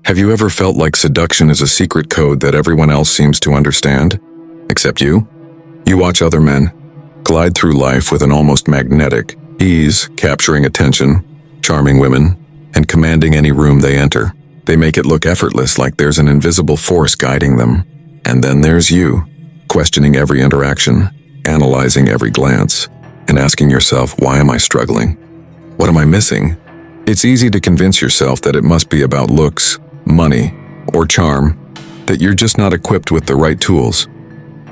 Have you ever felt like seduction is a secret code that everyone else seems to understand? Except you? You watch other men glide through life with an almost magnetic ease, capturing attention, charming women, and commanding any room they enter. They make it look effortless, like there's an invisible force guiding them. And then there's you, questioning every interaction, analyzing every glance, and asking yourself, why am I struggling? What am I missing? It's easy to convince yourself that it must be about looks, money, or charm, that you're just not equipped with the right tools.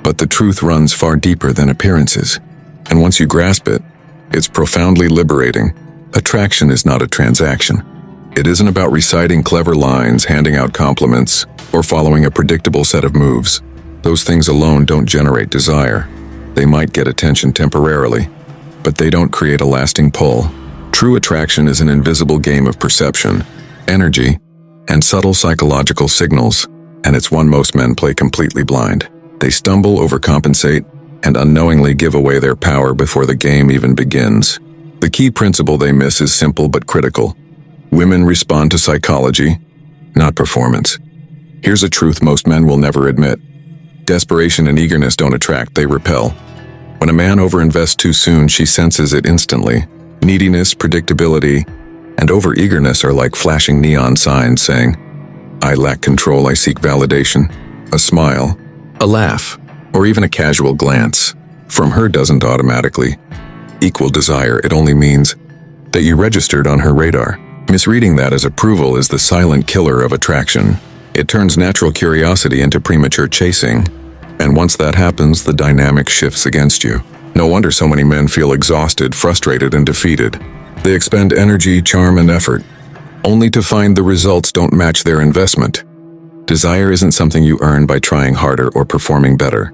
But the truth runs far deeper than appearances, and once you grasp it, it's profoundly liberating. Attraction is not a transaction. It isn't about reciting clever lines, handing out compliments, or following a predictable set of moves. Those things alone don't generate desire. They might get attention temporarily, but they don't create a lasting pull. True attraction is an invisible game of perception, energy, and subtle psychological signals, and it's one most men play completely blind. They stumble, overcompensate, and unknowingly give away their power before the game even begins. The key principle they miss is simple but critical. Women respond to psychology, not performance. Here's a truth most men will never admit. Desperation and eagerness don't attract, they repel. When a man overinvests too soon, she senses it instantly. Neediness, predictability, and overeagerness are like flashing neon signs saying, I lack control, I seek validation. A smile, a laugh, or even a casual glance from her doesn't automatically equal desire. It only means that you registered on her radar. Misreading that as approval is the silent killer of attraction. It turns natural curiosity into premature chasing, and once that happens, the dynamic shifts against you. No wonder so many men feel exhausted, frustrated, and defeated. They expend energy, charm, and effort, only to find the results don't match their investment. Desire isn't something you earn by trying harder or performing better.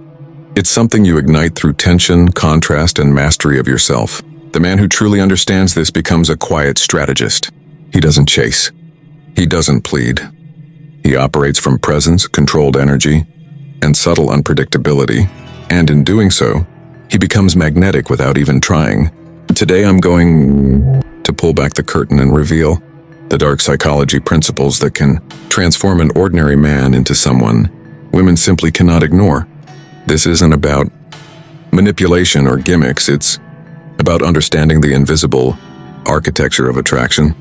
It's something you ignite through tension, contrast, and mastery of yourself. The man who truly understands this becomes a quiet strategist. He doesn't chase. He doesn't plead. He operates from presence, controlled energy, and subtle unpredictability, and in doing so, he becomes magnetic without even trying. Today I'm going to pull back the curtain and reveal the dark psychology principles that can transform an ordinary man into someone women simply cannot ignore. This isn't about manipulation or gimmicks, it's about understanding the invisible architecture of attraction.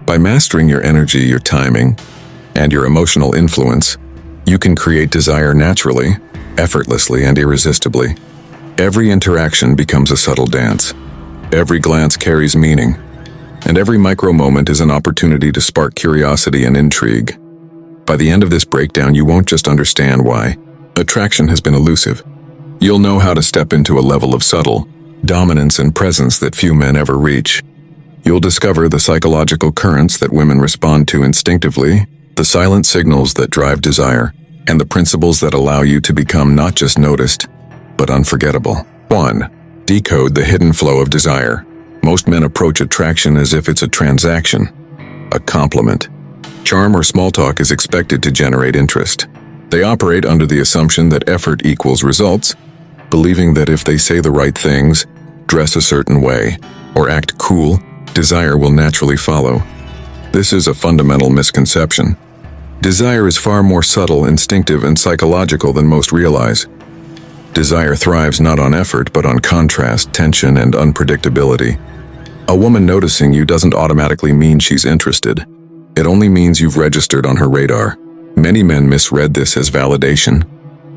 By mastering your energy, your timing, and your emotional influence, you can create desire naturally, effortlessly, and irresistibly. Every interaction becomes a subtle dance. Every glance carries meaning, and every micro moment is an opportunity to spark curiosity and intrigue. By the end of this breakdown, you won't just understand why attraction has been elusive. You'll know how to step into a level of subtle dominance and presence that few men ever reach. You'll discover the psychological currents that women respond to instinctively, the silent signals that drive desire, and the principles that allow you to become not just noticed, but unforgettable. 1. Decode the hidden flow of desire. Most men approach attraction as if it's a transaction, a compliment. Charm or small talk is expected to generate interest. They operate under the assumption that effort equals results, believing that if they say the right things, dress a certain way, or act cool, desire will naturally follow. This is a fundamental misconception. Desire is far more subtle, instinctive, and psychological than most realize. Desire thrives not on effort, but on contrast, tension, and unpredictability. A woman noticing you doesn't automatically mean she's interested. It only means you've registered on her radar. Many men misread this as validation,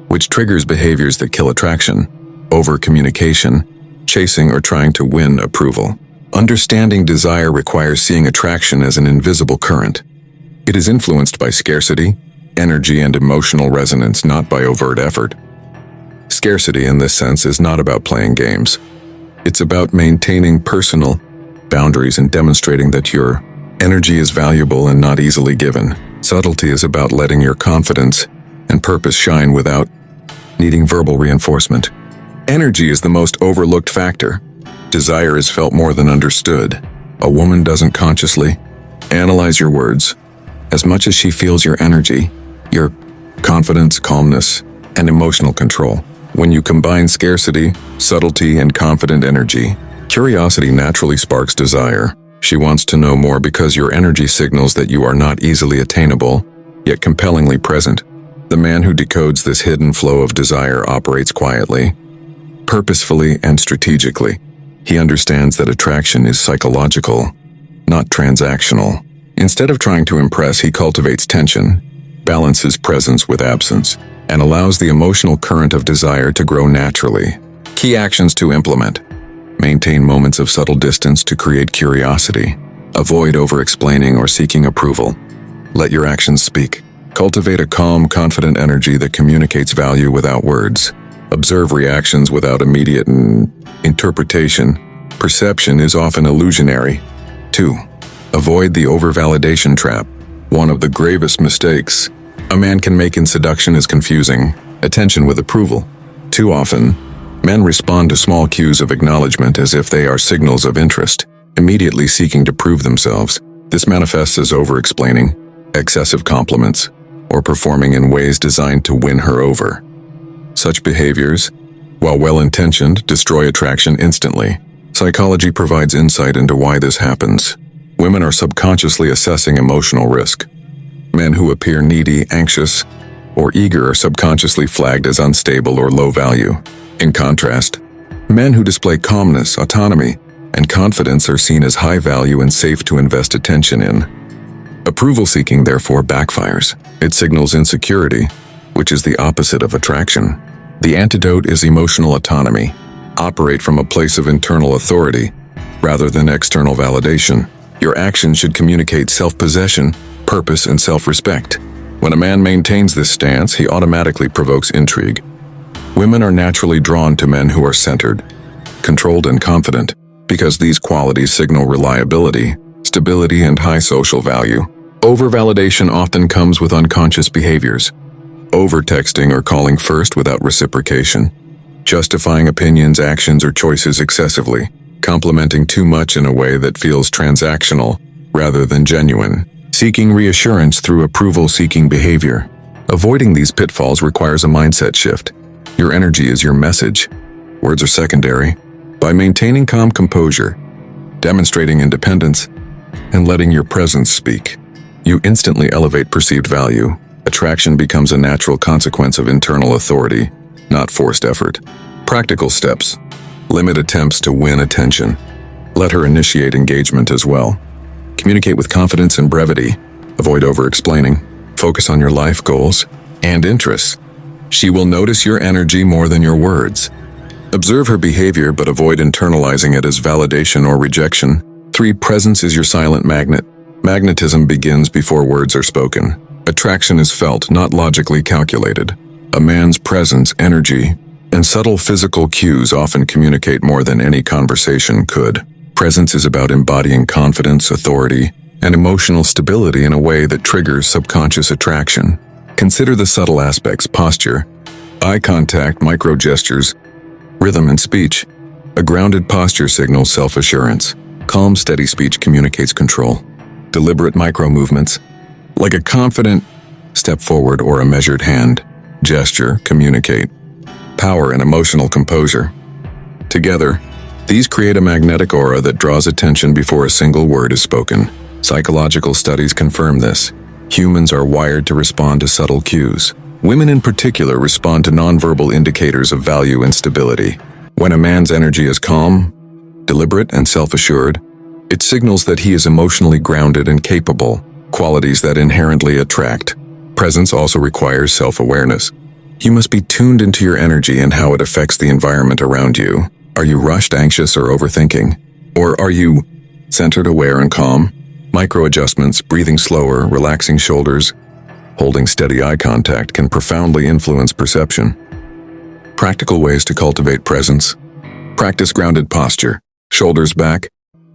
which triggers behaviors that kill attraction: over-communication, chasing, or trying to win approval. Understanding desire requires seeing attraction as an invisible current. It is influenced by scarcity, energy, and emotional resonance, not by overt effort. Scarcity, in this sense, is not about playing games. It's about maintaining personal boundaries and demonstrating that your energy is valuable and not easily given. Subtlety is about letting your confidence and purpose shine without needing verbal reinforcement. Energy is the most overlooked factor. Desire is felt more than understood. A woman doesn't consciously analyze your words as much as she feels your energy, your confidence, calmness, and emotional control. When you combine scarcity, subtlety, and confident energy, curiosity naturally sparks desire. She wants to know more because your energy signals that you are not easily attainable, yet compellingly present. The man who decodes this hidden flow of desire operates quietly, purposefully, and strategically. He understands that attraction is psychological, not transactional. Instead of trying to impress, he cultivates tension, balances presence with absence, and allows the emotional current of desire to grow naturally. Key actions to implement: maintain moments of subtle distance to create curiosity. Avoid over-explaining or seeking approval. Let your actions speak. Cultivate a calm, confident energy that communicates value without words. Observe reactions without immediate interpretation. Perception is often illusionary. 2. Avoid the over-validation trap. One of the gravest mistakes a man can make in seduction is confusing attention with approval. Too often, men respond to small cues of acknowledgement as if they are signals of interest, immediately seeking to prove themselves. This manifests as over-explaining, excessive compliments, or performing in ways designed to win her over. Such behaviors, while well-intentioned, destroy attraction instantly. Psychology provides insight into why this happens. Women are subconsciously assessing emotional risk. Men who appear needy, anxious, or eager are subconsciously flagged as unstable or low value. In contrast, men who display calmness, autonomy, and confidence are seen as high value and safe to invest attention in. Approval-seeking therefore backfires. It signals insecurity, which is the opposite of attraction. The antidote is emotional autonomy. Operate from a place of internal authority, rather than external validation. Your actions should communicate self-possession, purpose, and self-respect. When a man maintains this stance, he automatically provokes intrigue. Women are naturally drawn to men who are centered, controlled, and confident, because these qualities signal reliability, stability, and high social value. Over-validation often comes with unconscious behaviors. Over-texting or calling first without reciprocation. Justifying opinions, actions, or choices excessively. Complimenting too much in a way that feels transactional rather than genuine. Seeking reassurance through approval-seeking behavior. Avoiding these pitfalls requires a mindset shift. Your energy is your message. Words are secondary. By maintaining calm composure, demonstrating independence, and letting your presence speak, you instantly elevate perceived value. Attraction becomes a natural consequence of internal authority, not forced effort. Practical steps. Limit attempts to win attention. Let her initiate engagement as well. Communicate with confidence and brevity. Avoid over-explaining. Focus on your life goals and interests. She will notice your energy more than your words. Observe her behavior but avoid internalizing it as validation or rejection. 3. Presence is your silent magnet. Magnetism begins before words are spoken. Attraction is felt, not logically calculated. A man's presence, energy, and subtle physical cues often communicate more than any conversation could. Presence is about embodying confidence, authority, and emotional stability in a way that triggers subconscious attraction. Consider the subtle aspects: posture, eye contact, micro-gestures, rhythm, and speech. A grounded posture signals self-assurance. Calm, steady speech communicates control. Deliberate micro-movements, like a confident step forward or a measured hand gesture, communicate power and emotional composure. Together, these create a magnetic aura that draws attention before a single word is spoken. Psychological studies confirm this. Humans are wired to respond to subtle cues. Women in particular respond to nonverbal indicators of value and stability. When a man's energy is calm, deliberate, and self-assured, it signals that he is emotionally grounded and capable, qualities that inherently attract. Presence also requires self-awareness. You must be tuned into your energy and how it affects the environment around you. Are you rushed, anxious, or overthinking? Or are you centered, aware, and calm? Micro-adjustments, breathing slower, relaxing shoulders, holding steady eye contact can profoundly influence perception. Practical ways to cultivate presence. Practice grounded posture. Shoulders back,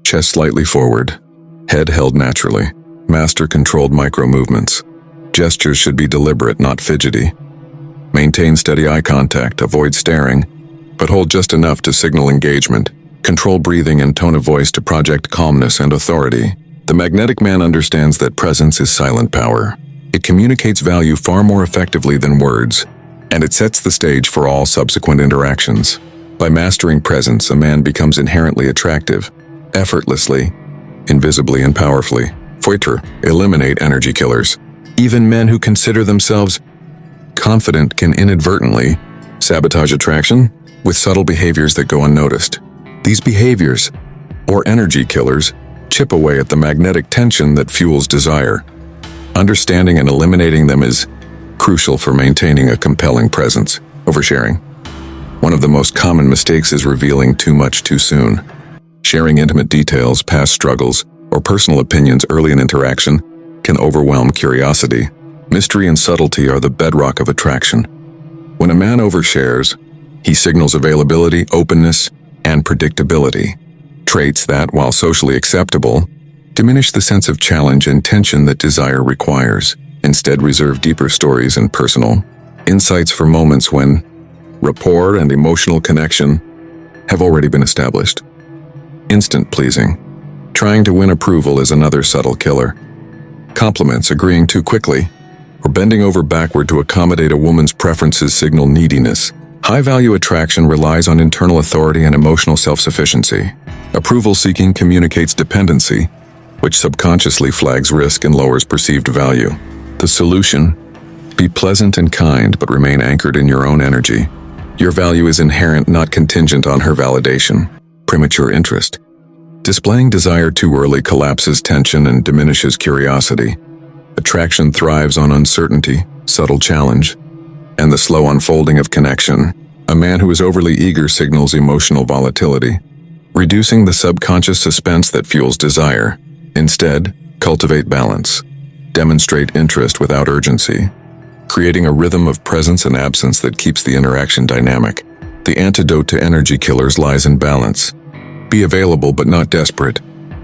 chest slightly forward, head held naturally. Master controlled micro-movements. Gestures should be deliberate, not fidgety. Maintain steady eye contact, avoid staring, but hold just enough to signal engagement. Control breathing and tone of voice to project calmness and authority. The magnetic man understands that presence is silent power. It communicates value far more effectively than words, and it sets the stage for all subsequent interactions. By mastering presence, a man becomes inherently attractive, effortlessly, invisibly, and powerfully. Filter, eliminate energy killers. Even men who consider themselves confident can inadvertently sabotage attraction with subtle behaviors that go unnoticed. These behaviors, or energy killers, chip away at the magnetic tension that fuels desire. Understanding and eliminating them is crucial for maintaining a compelling presence. Oversharing. One of the most common mistakes is revealing too much too soon. Sharing intimate details, past struggles, or personal opinions early in interaction can overwhelm curiosity. Mystery and subtlety are the bedrock of attraction. When a man overshares, he signals availability, openness, and predictability. Traits that, while socially acceptable, diminish the sense of challenge and tension that desire requires. Instead, reserve deeper stories and personal insights for moments when rapport and emotional connection have already been established. Instant pleasing. Trying to win approval is another subtle killer. Compliments, agreeing too quickly, or bending over backward to accommodate a woman's preferences signal neediness. High-value attraction relies on internal authority and emotional self-sufficiency. Approval-seeking communicates dependency, which subconsciously flags risk and lowers perceived value. The solution: be pleasant and kind, but remain anchored in your own energy. Your value is inherent, not contingent on her validation. Premature interest. Displaying desire too early collapses tension and diminishes curiosity. Attraction thrives on uncertainty, subtle challenge, and the slow unfolding of connection. A man who is overly eager signals emotional volatility, reducing the subconscious suspense that fuels desire. Instead, cultivate balance. Demonstrate interest without urgency, creating a rhythm of presence and absence that keeps the interaction dynamic. The antidote to energy killers lies in balance. Be available but not desperate.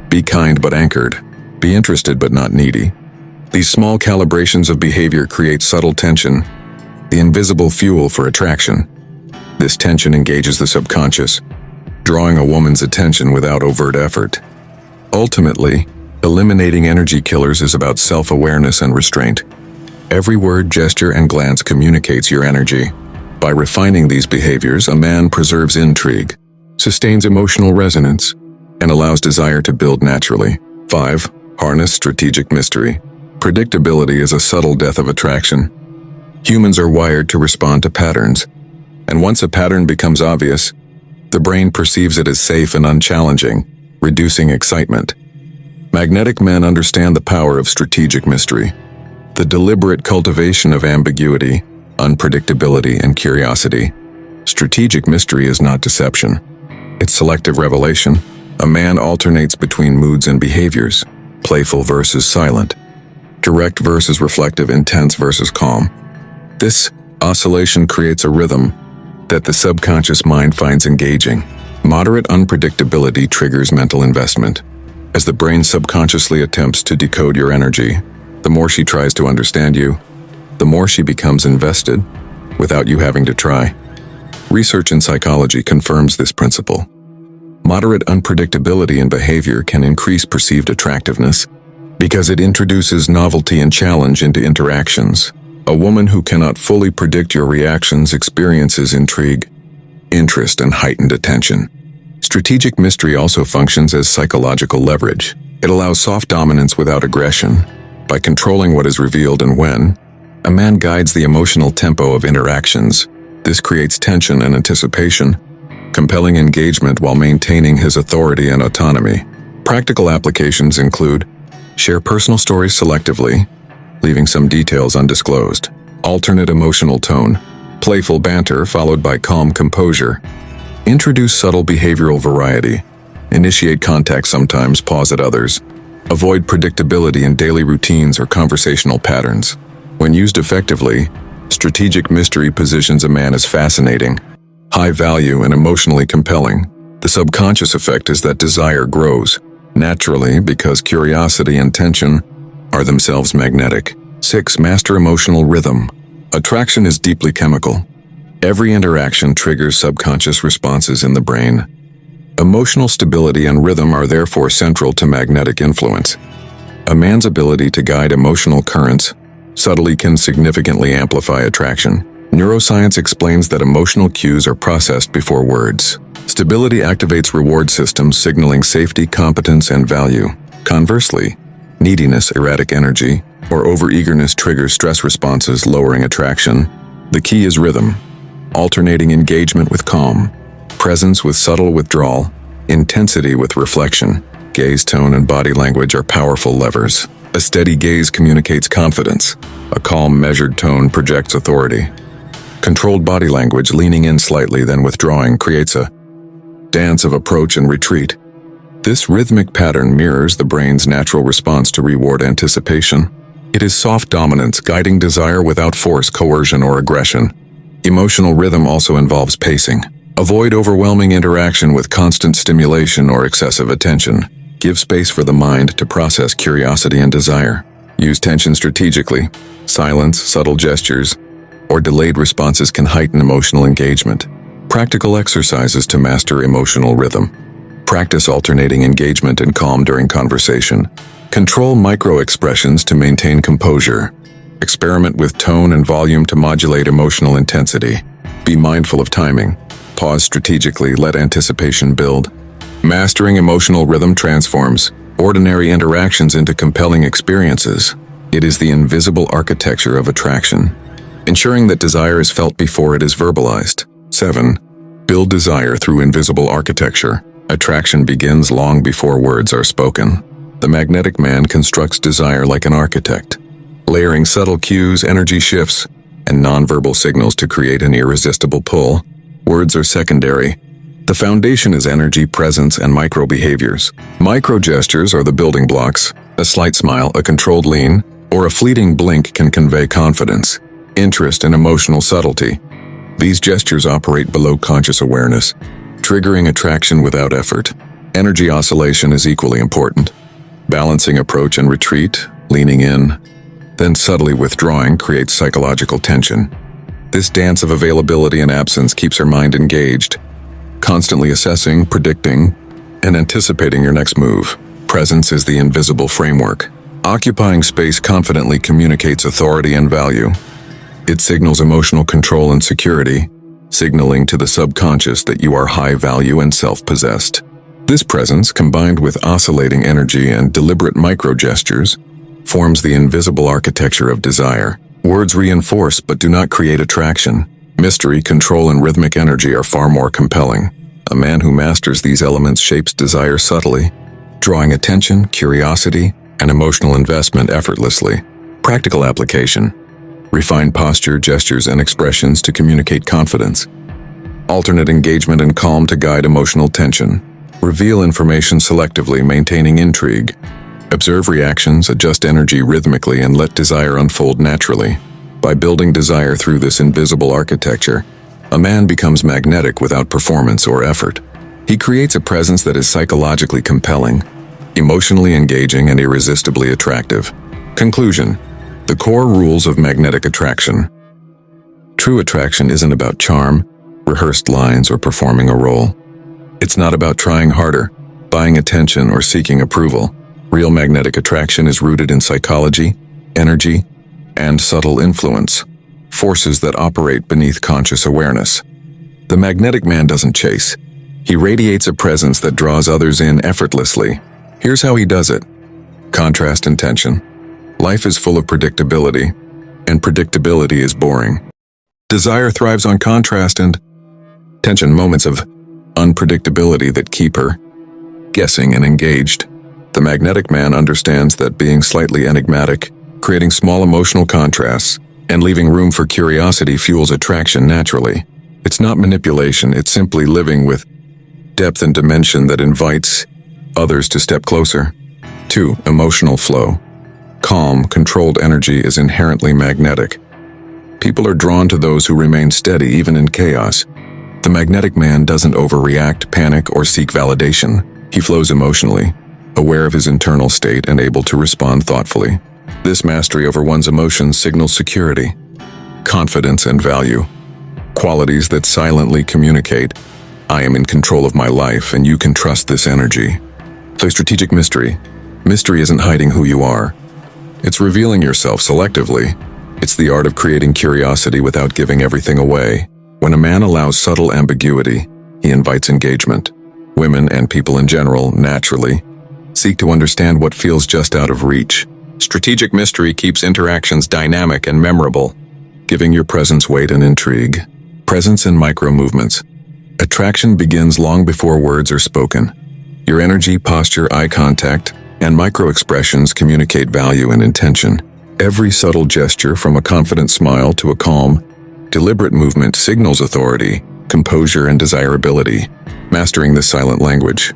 Be kind but anchored. Be interested but not needy. These small calibrations of behavior create subtle tension, the invisible fuel for attraction. This tension engages the subconscious, drawing a woman's attention without overt effort. Ultimately, eliminating energy killers is about self-awareness and restraint. Every word, gesture, and glance communicates your energy. By refining these behaviors, a man preserves intrigue, sustains emotional resonance, and allows desire to build naturally. 5. Harness strategic mystery. Predictability is a subtle death of attraction. Humans are wired to respond to patterns, and once a pattern becomes obvious, the brain perceives it as safe and unchallenging, reducing excitement. Magnetic men understand the power of strategic mystery, the deliberate cultivation of ambiguity, unpredictability, and curiosity. Strategic mystery is not deception. It's selective revelation. A man alternates between moods and behaviors, playful versus silent, direct versus reflective, intense versus calm. This oscillation creates a rhythm that the subconscious mind finds engaging. Moderate unpredictability triggers mental investment. As the brain subconsciously attempts to decode your energy, the more she tries to understand you, the more she becomes invested without you having to try. Research in psychology confirms this principle. Moderate unpredictability in behavior can increase perceived attractiveness because it introduces novelty and challenge into interactions. A woman who cannot fully predict your reactions experiences intrigue, interest, and heightened attention. Strategic mystery also functions as psychological leverage. It allows soft dominance without aggression. By controlling what is revealed and when, a man guides the emotional tempo of interactions. This creates tension and anticipation, compelling engagement while maintaining his authority and autonomy. Practical applications include: share personal stories selectively, leaving some details undisclosed. Alternate emotional tone, playful banter followed by calm composure. Introduce subtle behavioral variety. Initiate contact sometimes, pause at others. Avoid predictability in daily routines or conversational patterns. When used effectively, strategic mystery positions a man as fascinating, high value, and emotionally compelling. The subconscious effect is that desire grows naturally because curiosity and tension are themselves magnetic. 6. Master emotional rhythm. Attraction is deeply chemical. Every interaction triggers subconscious responses in the brain. Emotional stability and rhythm are therefore central to magnetic influence. A man's ability to guide emotional currents subtly can significantly amplify attraction. Neuroscience explains that emotional cues are processed before words. Stability activates reward systems signaling safety, competence, and value. Conversely, neediness, erratic energy, or overeagerness triggers stress responses, lowering attraction. The key is rhythm, alternating engagement with calm, presence with subtle withdrawal, intensity with reflection. Gaze, tone, and body language are powerful levers. A steady gaze communicates confidence. A calm, measured tone projects authority. Controlled body language, leaning in slightly then withdrawing, creates a dance of approach and retreat. This rhythmic pattern mirrors the brain's natural response to reward anticipation. It is soft dominance, guiding desire without force, coercion, or aggression. Emotional rhythm also involves pacing. Avoid overwhelming interaction with constant stimulation or excessive attention. Give space for the mind to process curiosity and desire. Use tension strategically. Silence, subtle gestures, or delayed responses can heighten emotional engagement. Practical exercises to master emotional rhythm. Practice alternating engagement and calm during conversation. Control micro-expressions to maintain composure. Experiment with tone and volume to modulate emotional intensity. Be mindful of timing. Pause strategically, let anticipation build. Mastering emotional rhythm transforms ordinary interactions into compelling experiences. It is the invisible architecture of attraction, ensuring that desire is felt before it is verbalized. 7. Build desire through invisible architecture. Attraction begins long before words are spoken. The magnetic man constructs desire like an architect, layering subtle cues, energy shifts, and nonverbal signals to create an irresistible pull. Words are secondary. The foundation is energy, presence, and micro-behaviors. Micro-gestures are the building blocks. A slight smile, a controlled lean, or a fleeting blink can convey confidence, interest, and emotional subtlety. These gestures operate below conscious awareness, triggering attraction without effort. Energy oscillation is equally important. Balancing approach and retreat, leaning in, then subtly withdrawing creates psychological tension. This dance of availability and absence keeps her mind engaged, constantly assessing, predicting, and anticipating your next move. Presence is the invisible framework. Occupying space confidently communicates authority and value. It signals emotional control and security, signaling to the subconscious that you are high value and self-possessed. This presence, combined with oscillating energy and deliberate micro-gestures, forms the invisible architecture of desire. Words reinforce but do not create attraction. Mystery, control, and rhythmic energy are far more compelling. A man who masters these elements shapes desire subtly, drawing attention, curiosity, and emotional investment effortlessly. Practical application. Refine posture, gestures, and expressions to communicate confidence. Alternate engagement and calm to guide emotional tension. Reveal information selectively, maintaining intrigue. Observe reactions, adjust energy rhythmically, and let desire unfold naturally. By building desire through this invisible architecture, a man becomes magnetic without performance or effort. He creates a presence that is psychologically compelling, emotionally engaging, and irresistibly attractive. Conclusion: the core rules of magnetic attraction. True attraction isn't about charm, rehearsed lines, or performing a role. It's not about trying harder, buying attention, or seeking approval. Real magnetic attraction is rooted in psychology, energy, and subtle influence, forces that operate beneath conscious awareness. The magnetic man doesn't chase. He radiates a presence that draws others in effortlessly. Here's how he does it. Contrast and tension. Life is full of predictability, and predictability is boring. Desire thrives on contrast and tension, moments of unpredictability that keep her guessing and engaged. The magnetic man understands that being slightly enigmatic, creating small emotional contrasts, and leaving room for curiosity fuels attraction naturally. It's not manipulation, it's simply living with depth and dimension that invites others to step closer. 2. Emotional flow. Calm, controlled energy is inherently magnetic. People are drawn to those who remain steady even in chaos. The magnetic man doesn't overreact, panic, or seek validation. He flows emotionally, aware of his internal state and able to respond thoughtfully. This mastery over one's emotions signals security, confidence, and value, qualities that silently communicate, I am in control of my life and you can trust this energy. So strategic mystery. Mystery isn't hiding who you are. It's revealing yourself selectively. It's the art of creating curiosity without giving everything away. When a man allows subtle ambiguity, he invites engagement. Women, and people in general, naturally, seek to understand what feels just out of reach. Strategic mystery keeps interactions dynamic and memorable, giving your presence weight and intrigue. Presence in micro-movements. Attraction begins long before words are spoken. Your energy, posture, eye contact, and micro-expressions communicate value and intention. Every subtle gesture, from a confident smile to a calm, deliberate movement, signals authority, composure, and desirability. Mastering this silent language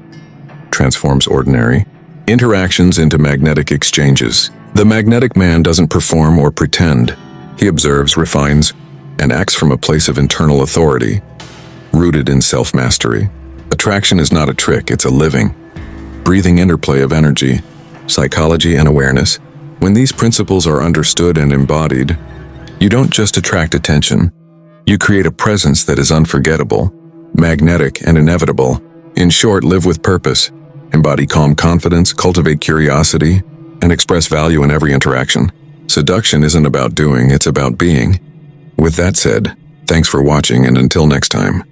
transforms ordinary interactions into magnetic exchanges. The magnetic man doesn't perform or pretend. He observes, refines, and acts from a place of internal authority, rooted in self-mastery. Attraction is not a trick, it's a living, breathing interplay of energy, psychology, and awareness. When these principles are understood and embodied, you don't just attract attention, you create a presence that is unforgettable, magnetic, and inevitable. In short, live with purpose, embody calm confidence, cultivate curiosity, and express value in every interaction. Seduction isn't about doing, it's about being. With that said, thanks for watching, and until next time.